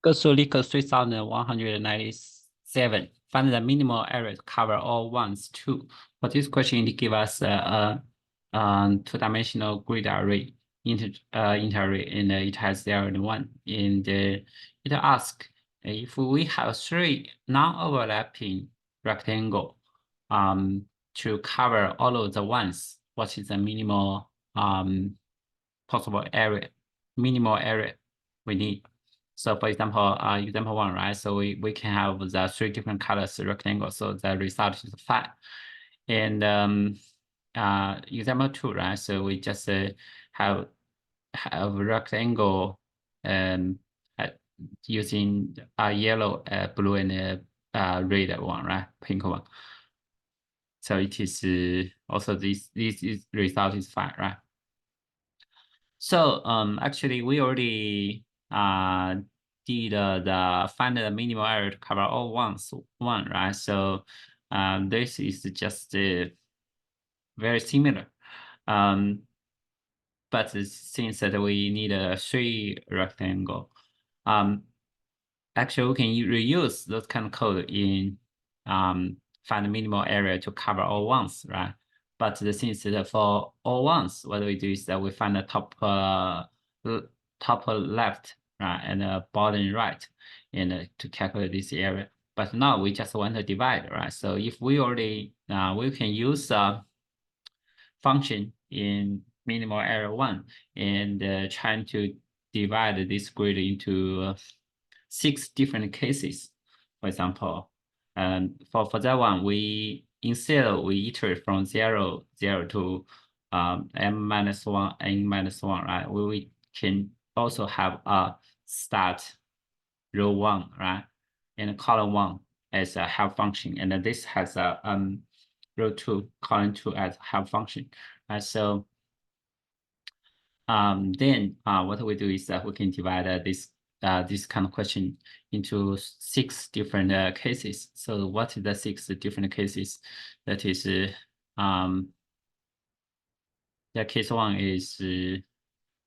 Gauss-Leaker 3197. Find the minimal area to cover all ones too. For this question, it gives us a two-dimensional grid array, interarray, and it has 0 and 1. And it asks if we have 3 non-overlapping rectangle to cover all of the ones, what is the minimal possible area, minimal area we need? So for example, example 1, right? So we can have the 3 different colors rectangle. So the result is 5. And example 2, right? So we just have rectangle using yellow, blue, and red one, right? Pink one. So it is also this result is 5, right? So actually we already did the find the minimal area to cover all ones, right? So this is just very similar. But since that we need a 3 rectangle, actually we can reuse those kind of code in find the minimal area to cover all ones, right? But since for all ones, what we do is that we find the top left, right, and bottom right, and to calculate this area. But now we just want to divide, right? So if we already we can use a function in minimal area 1 and trying to divide this grid into 6 different cases. For example, for that one, we iterate from 0, 0 to m-1, n-1, right? We can also have a start row 1, right, and column 1 as a help function, and then this has a row 2, column 2 as help function, right? So then what we do is that we can divide this kind of question into 6 different cases. So what is the 6 different cases? That is the case 1 is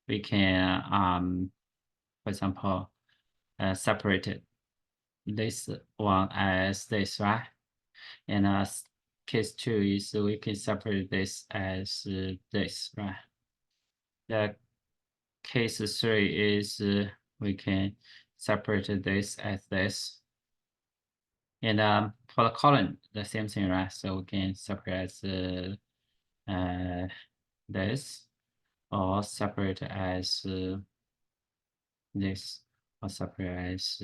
we can for example separate this one as this, right? And case 2 is we can separate this as this, right? The case 3 is we can separate this as this. And for the column, the same thing, right? So we can separate as this, or separate as this, or separate as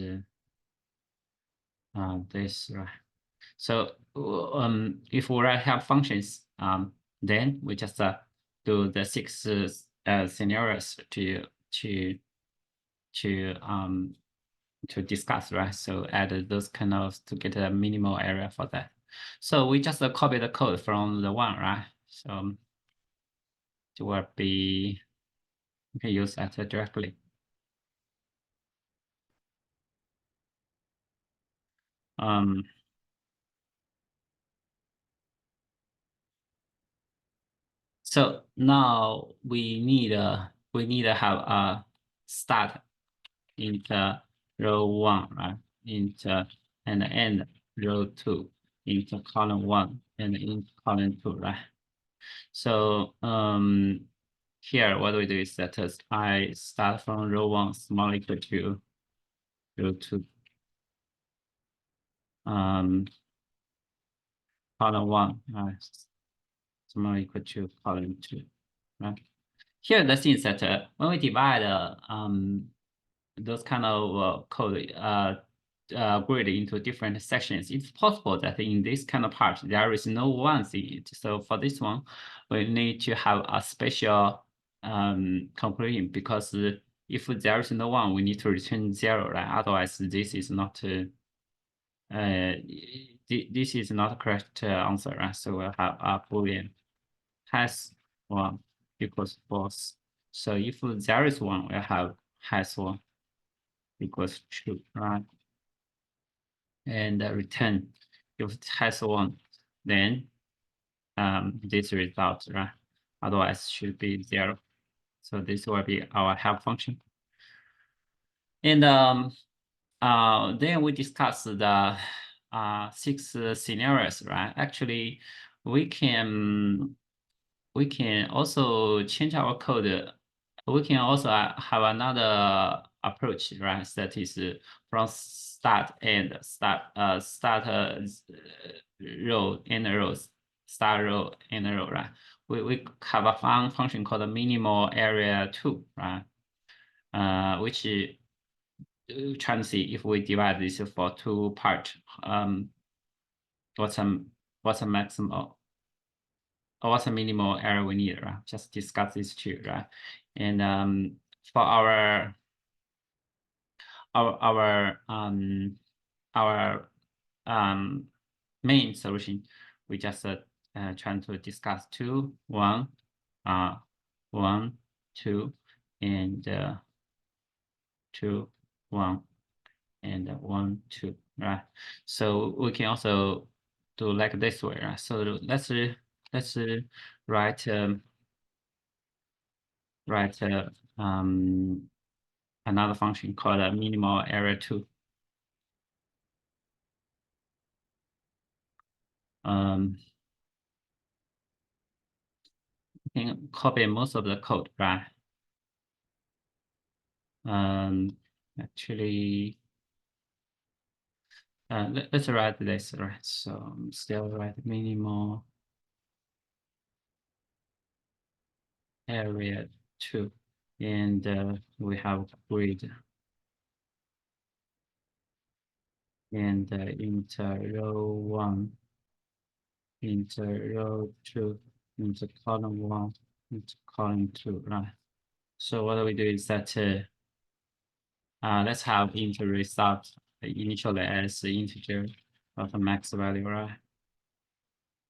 this, right? So if we have functions, then we just do the 6 scenarios to discuss, right? So add those kind of to get a minimal area for that. So we just copy the code from the 1, right? So it will be, we can use that directly. So now we need to have a start into row 1, right? And end row 2 into column 1 and into column 2, right? So here what we do is that I start from row 1 small equal to row 2. Column 1 small equal to column 2, right? Here the thing is that when we divide those kind of code grid into different sections, it's possible that in this kind of part there is no ones in it. So for this one, we need to have a special conclusion, because if there is no one, we need to return 0, right? Otherwise, this is not this is not a correct answer, right? So we'll have a boolean has 1 equals false. So if there is 1, we'll have has 1 equals true, right? And return if it has 1, then this result, right? Otherwise should be 0. So this will be our help function. And then we discuss the 6 scenarios, right? Actually, we can also change our code. We can also have another approach, right? That is from start row and rows, start row and row, right? We have a function called minimal area 2, right? Which trying to see if we divide this for 2 parts. What's a maximum or what's a minimal area we need, right? Just discuss these two, right? And for our main solution, we just trying to discuss 2, 1, 1, 2, and 2, 1, and 1, 2, right? So we can also do like this way, right? So let's write another function called a minimal area 2. Can copy most of the code, right? Actually, let's write this, right? So still write minimal area 2, and we have grid and into row 1, into row 2, into column 1, into column 2, right? So what we do is that let's have int result initially as the integer of the max value, right?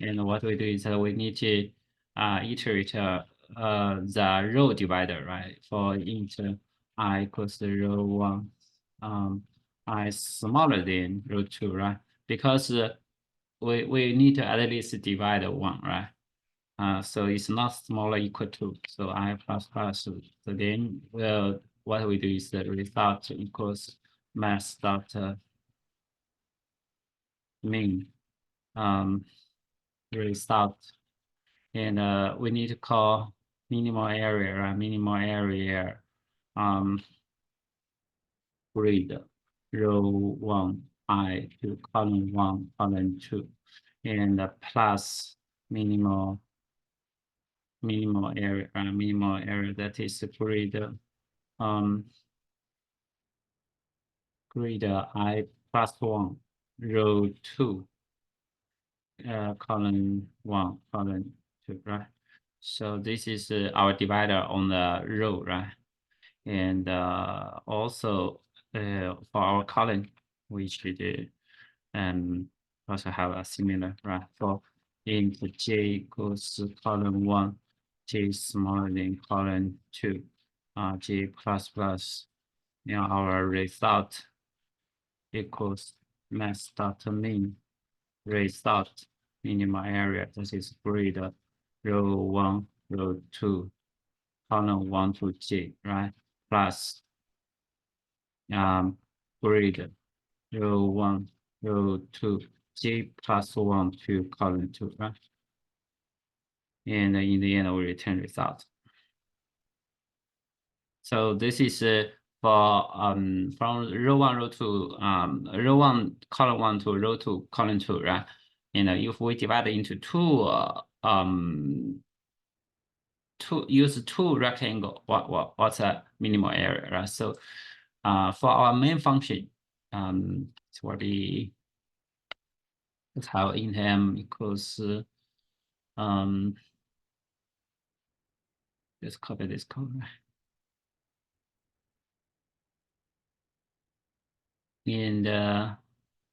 And what we do is we need to iterate the row divider, right? For int I equals the row 1, I smaller than row 2, right? Because we need to at least divide 1, right? So it's not smaller equal to, so I plus plus. So then, what we do is the result equals mass dot min result, and we need to call minimal area, right? Minimal area grid row 1 I to column 1 column 2, and plus minimal area, minimal area that is grid grid I plus 1 row 2 column 1 column 2, right? So this is our divider on the row, right? And also for our column, we should also have a similar, right? For int j equals column 1, j is smaller than column 2, j plus plus, our result equals mass dot min result minimal area. This is grid row 1, row 2, column 1 to j, right? Plus grid row 1, row 2, j plus 1 to column 2, right? And in the end, we return result. So this is for from row 1, row 2, row 1, column 1 to row 2, column 2, right? If we divide it into use two rectangle, what's a minimal area, right? So for our main function, it's already, let's have int m equals let's copy this code, right? And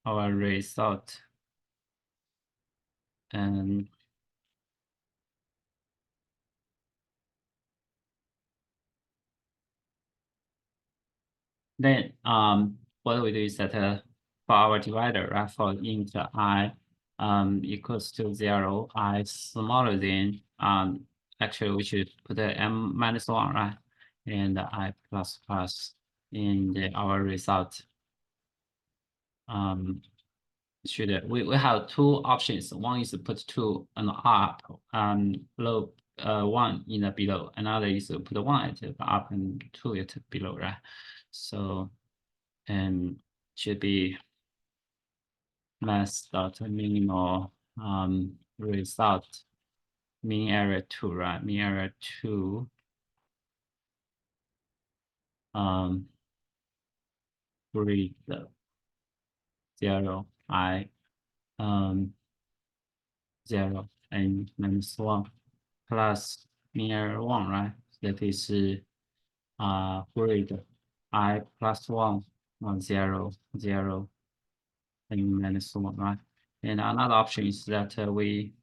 our result, and then what we do is that for our divider, right, for int I equals to 0, I smaller than actually we should put a m minus 1, right? And I plus plus in our result should we have two options. One is to put two on the up, low, one in the below. Another is to put one at the up and two at below, right? So, and should be mass dot minimal result mean area 2, right? Mean area 2 grid 0 I 0 and minus 1 plus mean area 1, right? That is grid I plus 1 0 0 and minus 1, right? And another option is that we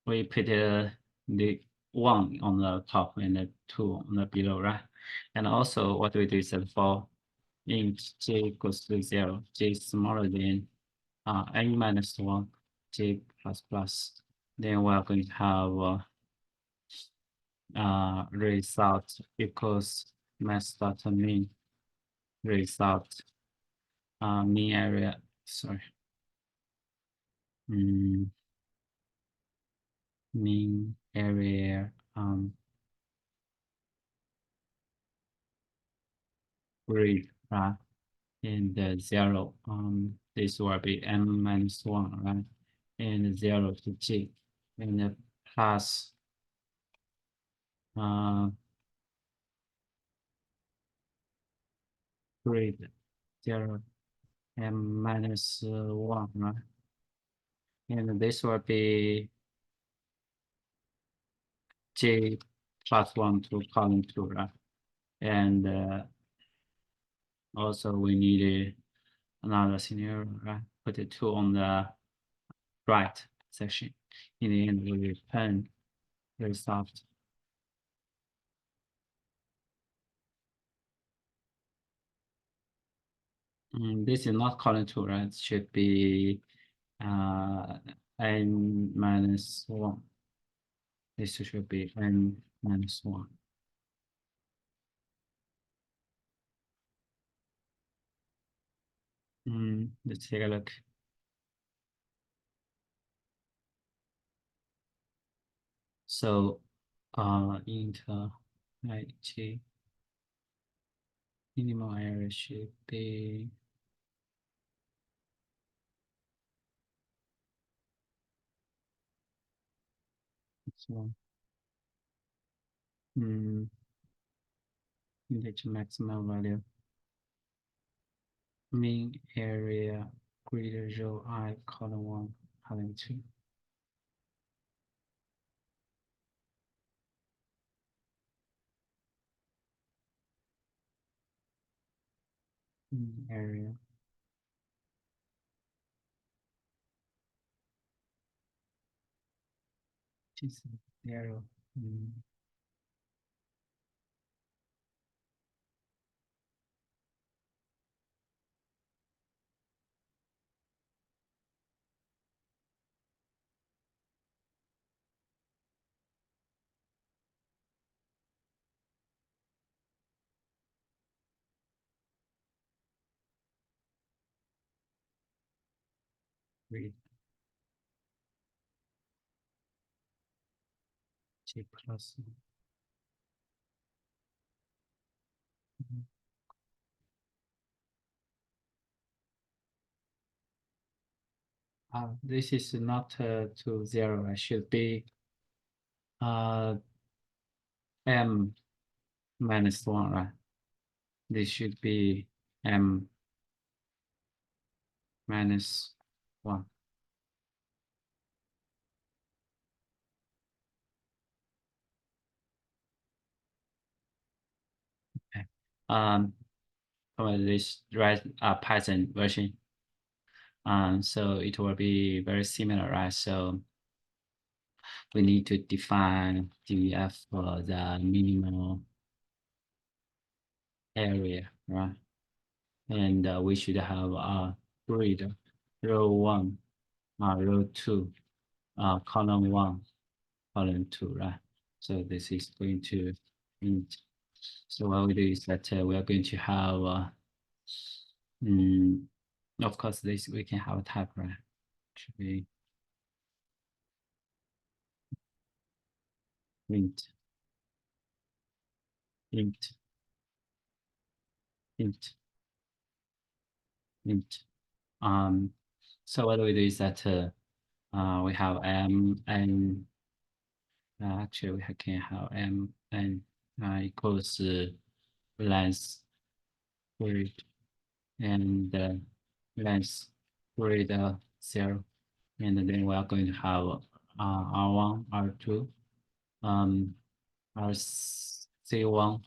put the 1 on the top and the 2 on the below, right? And also what we do is that for int j equals to 0, j is smaller than n minus 1, j plus plus, then we are going to have result equals mass dot mean result mean area, sorry, mean area grid, right? And the 0, this will be n minus 1, right? And 0 to j, and the plus grid 0 n minus 1, right? And this will be j plus 1 to column 2, right? And also we need another scenario, right? Put the 2 on the right section. In the end, we return result. This is not column 2, right? It should be n minus 1. This should be n minus 1. Let's take a look. So int ij minimal area should be this one. Integer maximum value. Mean area greater row I column 1 column 2. Area is 0. Read j plus. This is not to 0. It should be m minus 1, right? This should be m minus 1. Okay. For this right Python version. So it will be very similar, right? So we need to define df for the minimal area, right? And we should have a grid row 1, row 2, column 1, column 2, right? So this is going to int. So what we do is that we are going to have Of course, this we can have a type, right? Should be int, int, int, int. So what we do is that we have m and actually we can have m and equals length grid and length grid 0, and then we are going to have r1, r2, rc1,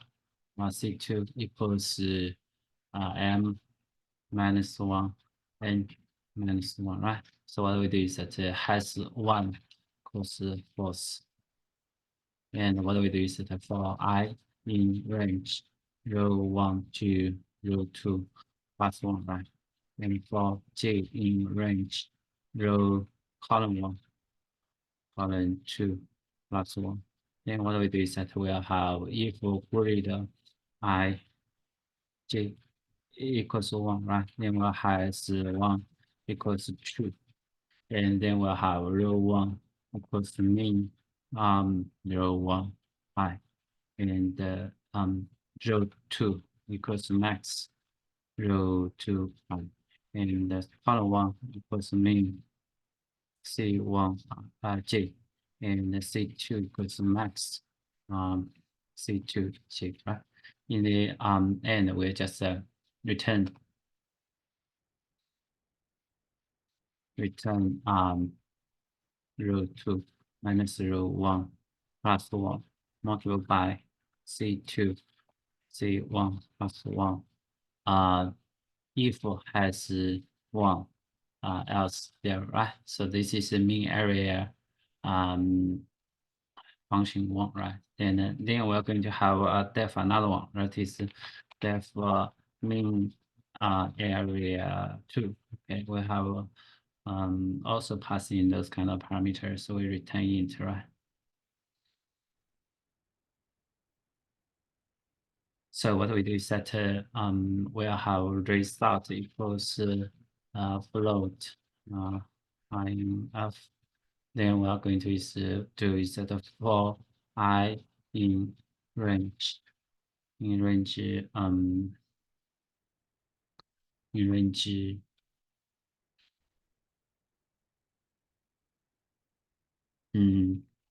c2 equals m minus 1 and minus 1, right? So what we do is that has 1 equals false. And what we do is that for I in range row 1 to row 2 plus 1, right? And for J in range row column 1, column 2 plus 1. Then what we do is that we'll have if grid I J equals 1, right? Then we'll have 1 equals 2. And then we'll have row 1 equals to mean row 1 I. And row 2 equals to max row 2 I. And the column 1 equals to mean C1 J. And the C2 equals to max C2 J, right? In the end, we just return row 2 minus row 1 plus 1 multiplied by C2 C1 plus 1 if has 1 else there, right? So this is the mean area function 1, right? And then we're going to have def another one, that is def mean area 2. Okay, we have also passing those kind of parameters, so we return int, right? So what we do is that we'll have result equals float INF. Then we are going to do is that for I in range in range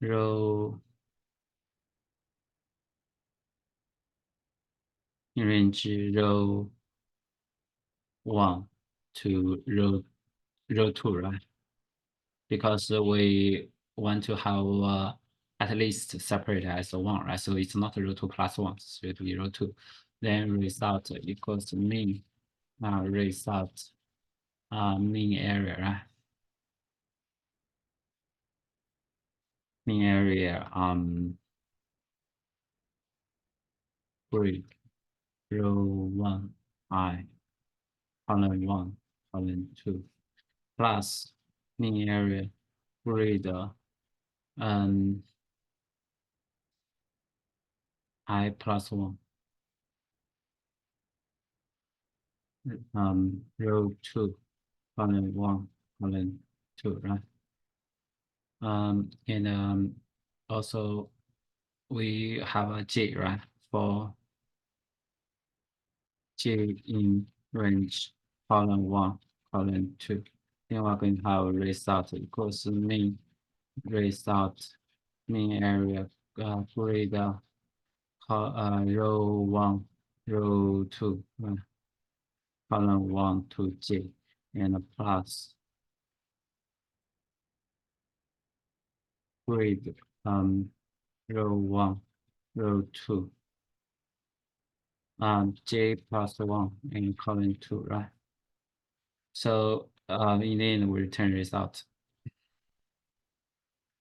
row in range row 1 to row 2, right? Because we want to have at least separate as 1, right? So it's not row 2 plus 1, so it will be row 2. Then result equals to mean result mean area, right? Mean area grid row 1 I column 1 column 2 plus mean area grid I plus 1 row 2 column 1 column 2, right? And also we have a J, right? For J in range column 1 column 2, then we're going to have result equals mean result mean area grid row 1 row 2 column 1 to J and plus grid row 1 row 2 J plus 1 in column 2, right? So in the end we return result.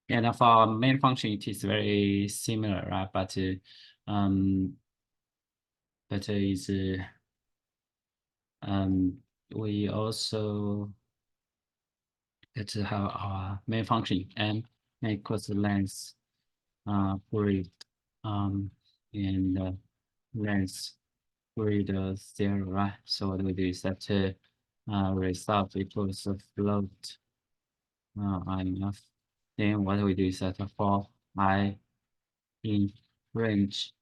And for our main function it is very similar, right? But is we also get to have our main function m equals length grid and length grid 0, right? So what we do is that result equals a float I enough. Then what we do is that for I in range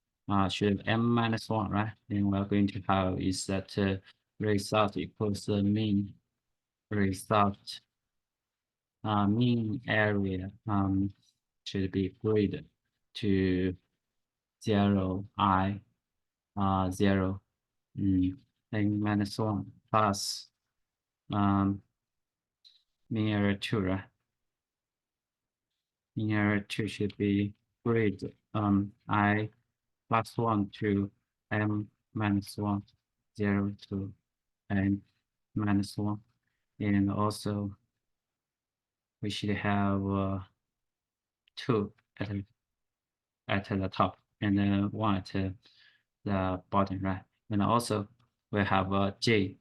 should m minus 1, right? Then we're going to have is that result equals the mean result mean area should be graded to 0 I 0 n minus 1 plus mean area 2, right? Mean area 2 should be graded I plus 1 to m minus 1 0 to n minus 1, and also we should have 2 at the top and then 1 at the bottom, right? And also we have j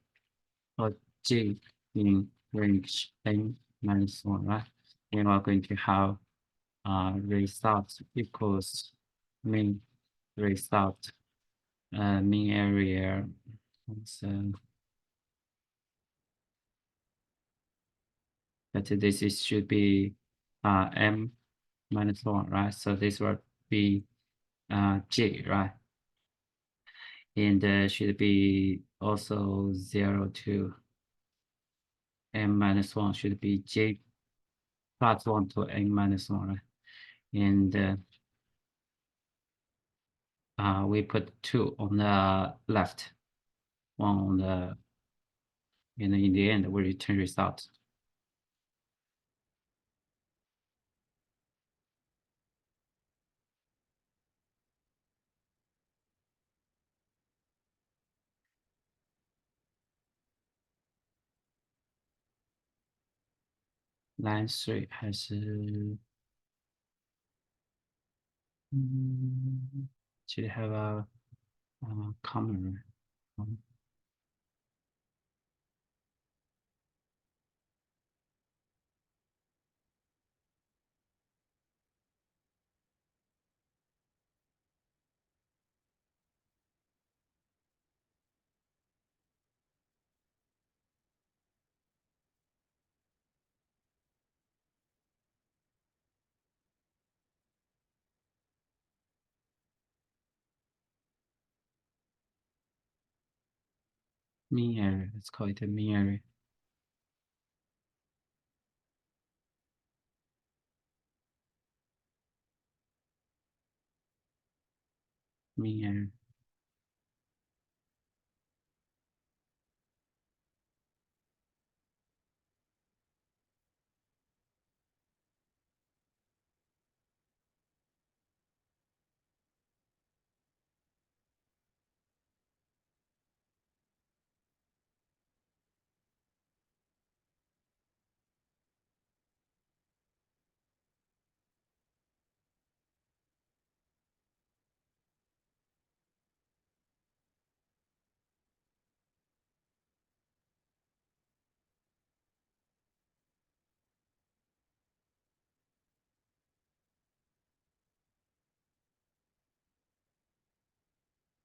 or j in range n minus 1, right? And we're going to have result equals mean result mean area. So that this is should be m minus 1, right? So this will be j, right? And should be also 0 to m minus 1 should be j plus 1 to n minus 1, right? And we put 2 on the left, 1 on the, and in the end we return result. Line 3还是should have a common, right? Mean area, let's call it a mean area. Mean area.